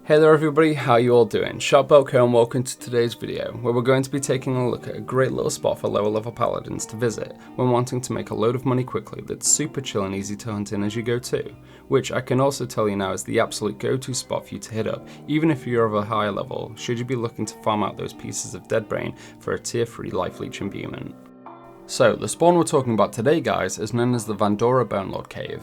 Hey there everybody, how you all doing? SHARKBELK here and welcome to today's video, where we're going to be taking a look at a great little spot for lower level paladins to visit when wanting to make a load of money quickly that's super chill and easy to hunt in as you go too, which I can also tell you now is the absolute go-to spot for you to hit up, even if you're of a higher level, should you be looking to farm out those pieces of dead brain for a tier 3 life leech imbuement. So the spawn we're talking about today guys is known as the Vandura Bonelord cave,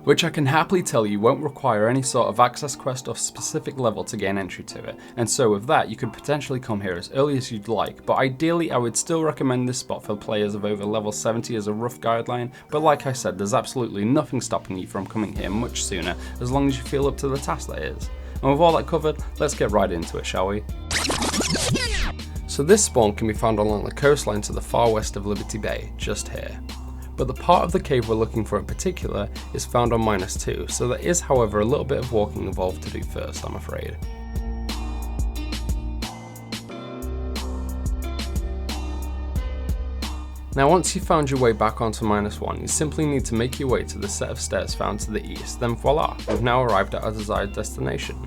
which I can happily tell you won't require any sort of access quest or specific level to gain entry to it, and so with that you could potentially come here as early as you'd like, but ideally I would still recommend this spot for players of over level 70 as a rough guideline, but like I said, there's absolutely nothing stopping you from coming here much sooner as long as you feel up to the task that is. And with all that covered, let's get right into it, shall we? So this spawn can be found along the coastline to the far west of Liberty Bay, just here. But the part of the cave we're looking for in particular is found on -2, so there is however a little bit of walking involved to do first, I'm afraid. Now once you've found your way back onto -1, you simply need to make your way to the set of stairs found to the east, then voila, we've now arrived at our desired destination.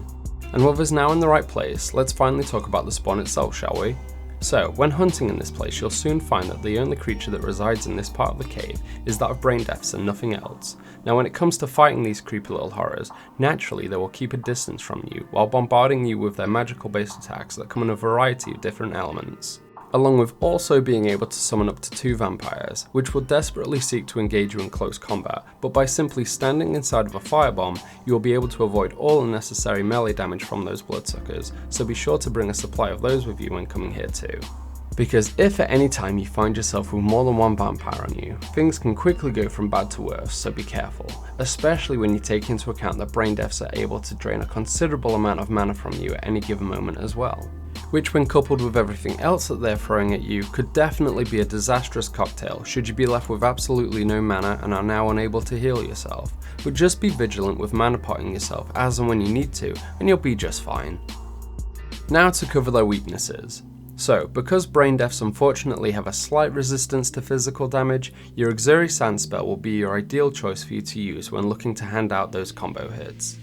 And with us now in the right place, let's finally talk about the spawn itself, shall we? So, when hunting in this place, you'll soon find that the only creature that resides in this part of the cave is that of brain deaths and nothing else. Now when it comes to fighting these creepy little horrors, naturally they will keep a distance from you while bombarding you with their magical based attacks that come in a variety of different elements, along with also being able to summon up to 2 vampires, which will desperately seek to engage you in close combat, but by simply standing inside of a firebomb, you will be able to avoid all unnecessary melee damage from those bloodsuckers, so be sure to bring a supply of those with you when coming here too. Because if at any time you find yourself with more than 1 vampire on you, things can quickly go from bad to worse, so be careful, especially when you take into account that brain deaths are able to drain a considerable amount of mana from you at any given moment as well, which when coupled with everything else that they're throwing at you could definitely be a disastrous cocktail should you be left with absolutely no mana and are now unable to heal yourself, but just be vigilant with mana potting yourself as and when you need to and you'll be just fine. Now to cover their weaknesses. So, because brain deaths unfortunately have a slight resistance to physical damage, your auxiliary sand spell will be your ideal choice for you to use when looking to hand out those combo hits.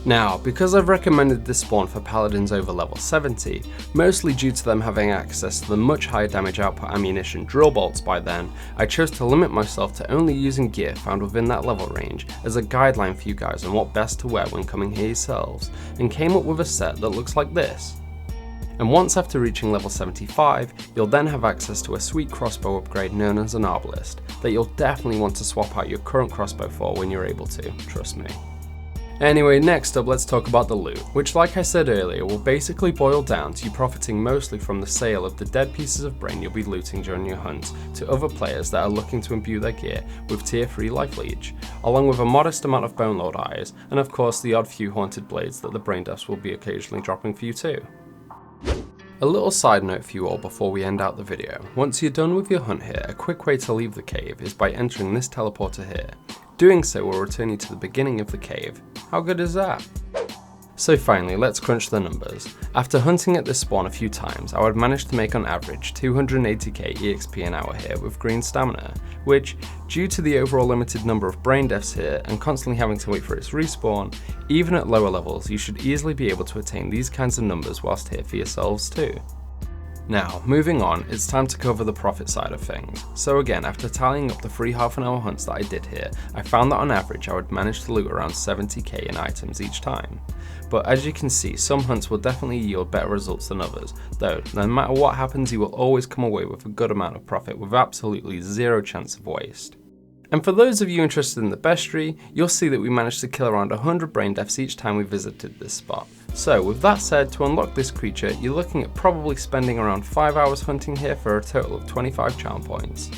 Now, because I've recommended this spawn for paladins over level 70, mostly due to them having access to the much higher damage output ammunition drill bolts by then, I chose to limit myself to only using gear found within that level range as a guideline for you guys on what best to wear when coming here yourselves, and came up with a set that looks like this. And once after reaching level 75, you'll then have access to a sweet crossbow upgrade known as an arbalist that you'll definitely want to swap out your current crossbow for when you're able to, trust me. Anyway, next up let's talk about the loot, which like I said earlier will basically boil down to you profiting mostly from the sale of the dead pieces of brain you'll be looting during your hunt to other players that are looking to imbue their gear with tier 3 life leech, along with a modest amount of bonelord eyes, and of course the odd few haunted blades that the brain deaths will be occasionally dropping for you too. A little side note for you all before we end out the video, once you're done with your hunt here, a quick way to leave the cave is by entering this teleporter here. Doing so will return you to the beginning of the cave. How good is that? So finally, let's crunch the numbers. After hunting at this spawn a few times, I would manage to make on average 280k EXP an hour here with green stamina, which, due to the overall limited number of brain deaths here and constantly having to wait for its respawn, even at lower levels you should easily be able to attain these kinds of numbers whilst here for yourselves too. Now, moving on, it's time to cover the profit side of things. So again, after tallying up the 3 half-an-hour hunts that I did here, I found that on average I would manage to loot around 70k in items each time. But as you can see, some hunts will definitely yield better results than others, though no matter what happens you will always come away with a good amount of profit with absolutely zero chance of waste. And for those of you interested in the bestiary, you'll see that we managed to kill around 100 brain deaths each time we visited this spot. So with that said, to unlock this creature, you're looking at probably spending around 5 hours hunting here for a total of 25 charm points.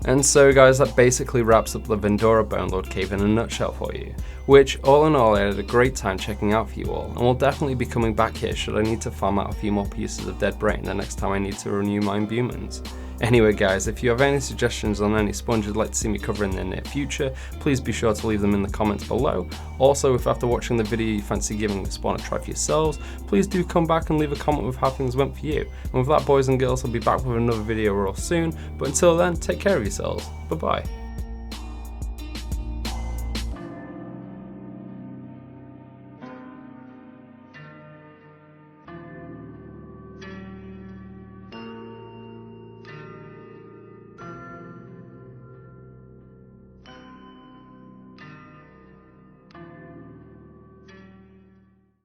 And so guys, that basically wraps up the Vandura Bonelord cave in a nutshell for you, which all in all I had a great time checking out for you all, and will definitely be coming back here should I need to farm out a few more pieces of dead brain the next time I need to renew my imbuments. Anyway guys, if you have any suggestions on any spawns you'd like to see me cover in the near future, please be sure to leave them in the comments below. Also, if after watching the video you fancy giving the spawn a try for yourselves, please do come back and leave a comment with how things went for you. And with that boys and girls, I'll be back with another video real soon, but until then, take care of yourselves. Bye bye.